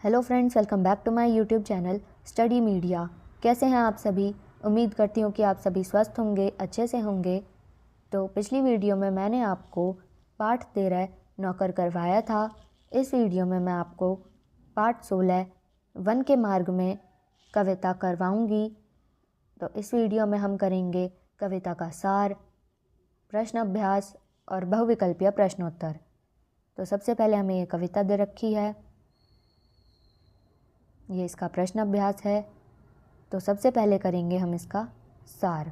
Hello friends, welcome back to my YouTube channel study media. कैसे हैं आप सभी? उम्मीद करती हूँ कि आप सभी स्वस्थ होंगे, अच्छे से होंगे। तो पिछली वीडियो में मैंने आपको पाठ 13 नौकर करवाया था। इस वीडियो में मैं आपको पाठ 16 वन के मार्ग में कविता करवाऊँगी। तो इस वीडियो में हम करेंगे कविता का सार, प्रश्न अभ्यास और बहुविकल्पीय प्रश्नोत्तर। तो सबसे पहले हमें ये कविता दे रखी है, ये इसका प्रश्न अभ्यास है। तो सबसे पहले करेंगे हम इसका सार।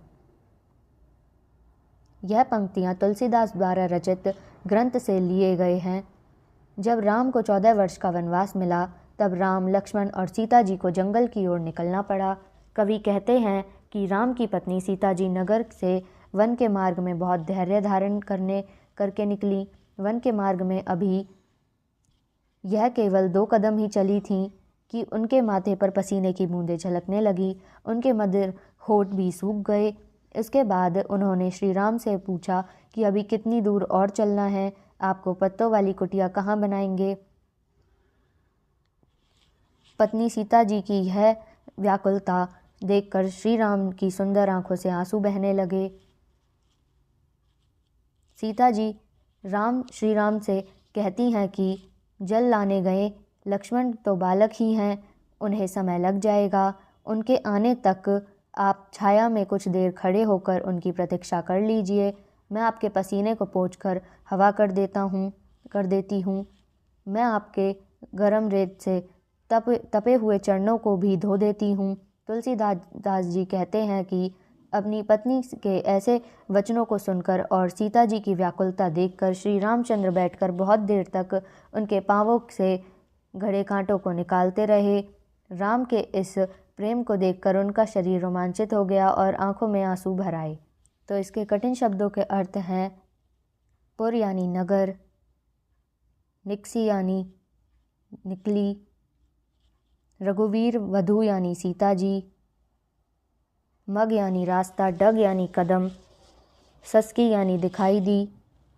यह पंक्तियाँ तुलसीदास द्वारा रचित ग्रंथ से लिए गए हैं। जब राम को 14 वर्ष का वनवास मिला, तब राम, लक्ष्मण और सीता जी को जंगल की ओर निकलना पड़ा। कवि कहते हैं कि राम की पत्नी सीता जी नगर से वन के मार्ग में बहुत धैर्य धारण करके निकली। वन के मार्ग में अभी यह केवल 2 कदम ही चली थीं कि उनके माथे पर पसीने की बूंदें झलकने लगी। उनके मधुर होठ भी सूख गए। इसके बाद उन्होंने श्री राम से पूछा कि अभी कितनी दूर और चलना है, आपको पत्तों वाली कुटिया कहाँ बनाएंगे। पत्नी सीता जी की यह व्याकुलता देखकर श्री राम की सुंदर आंखों से आंसू बहने लगे। सीता जी श्री राम से कहती हैं कि जल लाने गए लक्ष्मण तो बालक ही हैं, उन्हें समय लग जाएगा। उनके आने तक आप छाया में कुछ देर खड़े होकर उनकी प्रतीक्षा कर लीजिए। मैं आपके पसीने को पोंछकर हवा कर देती हूँ। मैं आपके गर्म रेत से तपे हुए चरणों को भी धो देती हूँ। तुलसीदास जी कहते हैं कि अपनी पत्नी के ऐसे वचनों को सुनकर और सीता जी की व्याकुलता देखकर श्री रामचंद्र बैठकर बहुत देर तक उनके पांवों से घड़े कांटों को निकालते रहे। राम के इस प्रेम को देखकर उनका शरीर रोमांचित हो गया और आंखों में आंसू भर आए। तो इसके कठिन शब्दों के अर्थ हैं पुर यानी नगर, निक्सी यानी निकली, रघुवीर वधू यानी सीता जी, मग यानी रास्ता, डग यानी कदम, सस्की यानी दिखाई दी,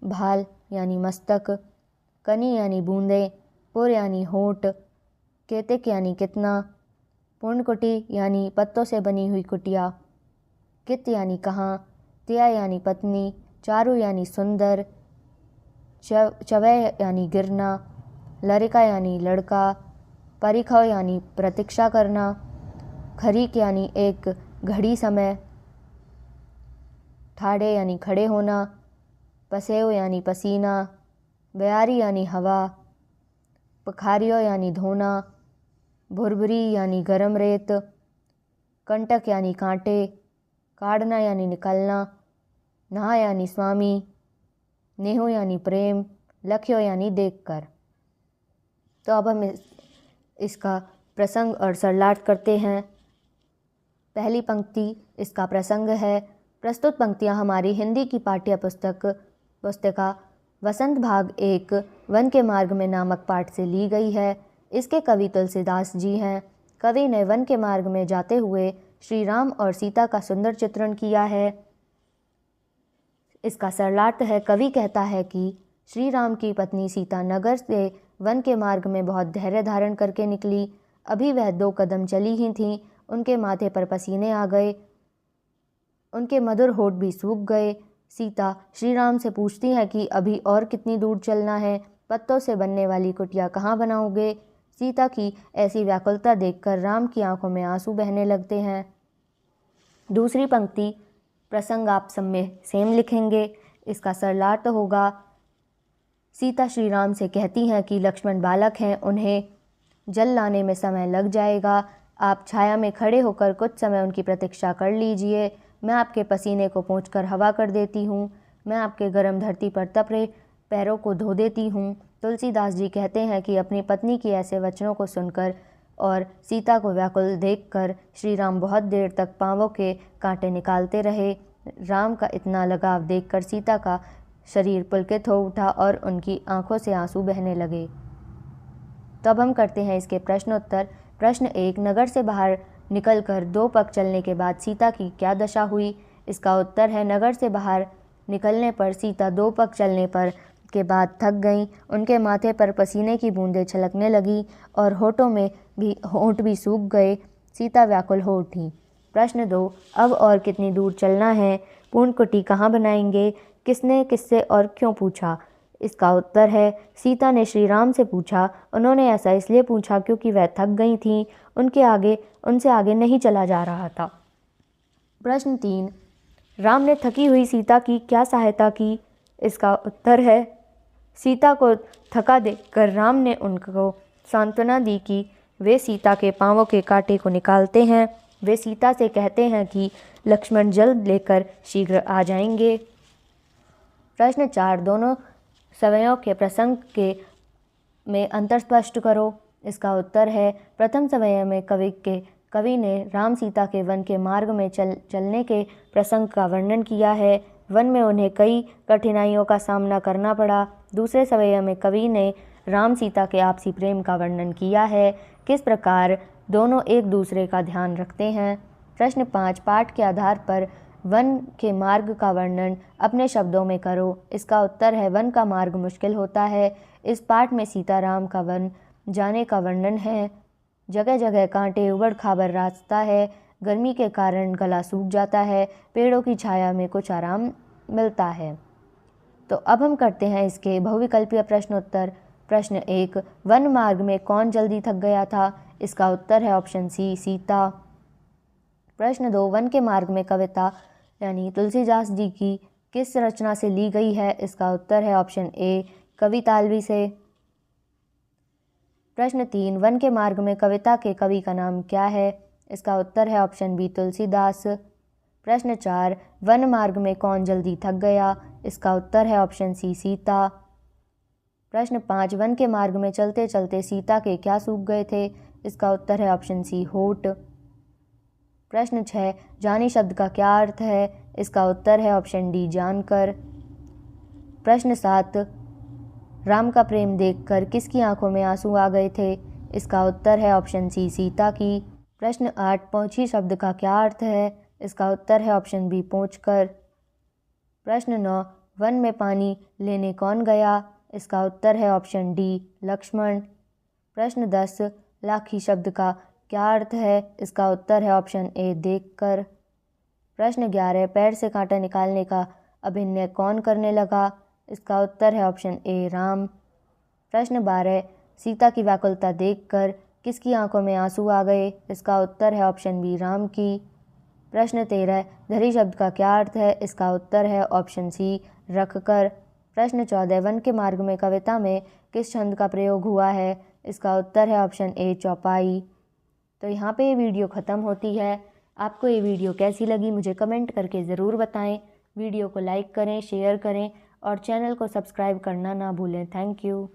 भाल यानी मस्तक, कनी यानी बूंदे, पुर यानी होठ, केतिक यानी कितना, पूर्णकुटी यानी पत्तों से बनी हुई कुटिया, कित यानी कहाँ, त्या यानी पत्नी, चारु यानी सुंदर, चवय यानी गिरना, लरिका यानी लड़का, परिखव यानी प्रतीक्षा करना, खरीक यानी एक घड़ी समय, ठाड़े यानी खड़े होना, पसेव यानी पसीना, बयारी यानी हवा, पखारियो यानी धोना, भुरभुरी यानी गरम रेत, कंटक यानी कांटे, काढ़ना यानी निकलना, नहा यानी स्वामी, नेहो यानी प्रेम, लख्यो यानी देखकर। तो अब हम इसका प्रसंग और सरलाट करते हैं। पहली पंक्ति इसका प्रसंग है। प्रस्तुत पंक्तियाँ हमारी हिंदी की पाठ्य पुस्तिका वसंत भाग 1 वन के मार्ग में नामक पाठ से ली गई है। इसके कवि तुलसीदास जी हैं। कवि ने वन के मार्ग में जाते हुए श्री राम और सीता का सुंदर चित्रण किया है। इसका सरलार्थ है। कवि कहता है कि श्री राम की पत्नी सीता नगर से वन के मार्ग में बहुत धैर्य धारण करके निकली। अभी वह 2 कदम चली ही थीं, उनके माथे पर पसीने आ गए, उनके मधुर होठ भी सूख गए। सीता श्री राम से पूछती हैं कि अभी और कितनी दूर चलना है, पत्तों से बनने वाली कुटिया कहाँ बनाओगे। सीता की ऐसी व्याकुलता देखकर राम की आंखों में आंसू बहने लगते हैं। दूसरी पंक्ति प्रसंग आप सब में सेम लिखेंगे। इसका सरलार्थ होगा, सीता श्री राम से कहती हैं कि लक्ष्मण बालक हैं, उन्हें जल लाने में समय लग जाएगा। आप छाया में खड़े होकर कुछ समय उनकी प्रतीक्षा कर लीजिए। मैं आपके पसीने को पोंछकर हवा कर देती हूँ। मैं आपके गर्म धरती पर तपे पैरों को धो देती हूँ। तुलसीदास जी कहते हैं कि अपनी पत्नी की ऐसे वचनों को सुनकर और सीता को व्याकुल देखकर श्री राम बहुत देर तक पांवों के कांटे निकालते रहे। राम का इतना लगाव देखकर सीता का शरीर पुलकित हो उठा और उनकी आंखों से आंसू बहने लगे। तो अब हम करते हैं इसके प्रश्नोत्तर। प्रश्न 1, नगर से बाहर निकलकर 2 पग चलने के बाद सीता की क्या दशा हुई। इसका उत्तर है, नगर से बाहर निकलने पर सीता 2 पग चलने पर इसके बाद थक गईं, उनके माथे पर पसीने की बूंदें छलकने लगीं और होंठ भी सूख गए। सीता व्याकुल हो उठी। प्रश्न 2, अब और कितनी दूर चलना है? पूर्णकुटी कहाँ बनाएंगे? किसने किससे और क्यों पूछा? इसका उत्तर है, सीता ने श्री राम से पूछा। उन्होंने ऐसा इसलिए पूछा क्योंकि वह थक गई थीं, उनसे आगे नहीं चला जा रहा था। प्रश्न 3, राम ने थकी हुई सीता की क्या सहायता की? इसका उत्तर है, सीता को थका देखकर राम ने उनको सांत्वना दी कि वे सीता के पांवों के कांटे को निकालते हैं। वे सीता से कहते हैं कि लक्ष्मण जल्द लेकर शीघ्र आ जाएंगे। प्रश्न 4, दोनों सवयों के प्रसंग में अंतर स्पष्ट करो। इसका उत्तर है, प्रथम सवय में कवि ने राम सीता के वन के मार्ग में चलने के प्रसंग का वर्णन किया है। वन में उन्हें कई कठिनाइयों का सामना करना पड़ा। दूसरे सवय में कवि ने राम सीता के आपसी प्रेम का वर्णन किया है। किस प्रकार दोनों एक दूसरे का ध्यान रखते हैं? प्रश्न 5, पाठ के आधार पर वन के मार्ग का वर्णन अपने शब्दों में करो। इसका उत्तर है, वन का मार्ग मुश्किल होता है। इस पाठ में सीताराम का वन जाने का वर्णन है। जगह जगह कांटे, उबड़ खाबड़ रास्ता है। गर्मी के कारण गला सूख जाता है। पेड़ों की छाया में कुछ आराम मिलता है। तो अब हम करते हैं इसके बहुविकल्पीय प्रश्नोत्तर। प्रश्न 1, वन मार्ग में कौन जल्दी थक गया था? इसका उत्तर है ऑप्शन सी, सीता। प्रश्न 2, वन के मार्ग में कविता यानी तुलसीदास जी की किस रचना से ली गई है? इसका उत्तर है ऑप्शन ए, कवि तालवी से। प्रश्न 3, वन के मार्ग में कविता के कवि का नाम क्या है? इसका उत्तर है ऑप्शन बी, तुलसीदास। प्रश्न 4, वन मार्ग में कौन जल्दी थक गया? इसका उत्तर है ऑप्शन सी, सीता। प्रश्न 5, वन के मार्ग में चलते चलते सीता के क्या सूख गए थे? इसका उत्तर है ऑप्शन सी, होठ। प्रश्न 6, जानी शब्द का क्या अर्थ है? इसका उत्तर है ऑप्शन डी, जानकर। प्रश्न 7, राम का प्रेम देखकर किसकी आंखों में आंसू आ गए थे? इसका उत्तर है ऑप्शन सी, सीता की। प्रश्न 8, पहुंची शब्द का क्या अर्थ है? इसका उत्तर है ऑप्शन बी, पहुंचकर। प्रश्न 9, वन में पानी लेने कौन गया? इसका उत्तर है ऑप्शन डी, लक्ष्मण। प्रश्न 10, लाखी शब्द का क्या अर्थ है? इसका उत्तर है ऑप्शन ए, देखकर। प्रश्न 11, पैर से कांटा निकालने का अभिनय कौन करने लगा? इसका उत्तर है ऑप्शन ए, राम। प्रश्न 12, सीता की व्याकुलता देखकर किसकी आंखों में आंसू आ गए? इसका उत्तर है ऑप्शन बी, राम की। प्रश्न 13, धरी शब्द का क्या अर्थ है? इसका उत्तर है ऑप्शन सी, रखकर। प्रश्न 14, वन के मार्ग में कविता में किस छंद का प्रयोग हुआ है? इसका उत्तर है ऑप्शन ए, चौपाई। तो यहाँ पे ये वीडियो ख़त्म होती है। आपको ये वीडियो कैसी लगी मुझे कमेंट करके ज़रूर बताएं। वीडियो को लाइक करें, शेयर करें और चैनल को सब्सक्राइब करना ना भूलें। Thank you.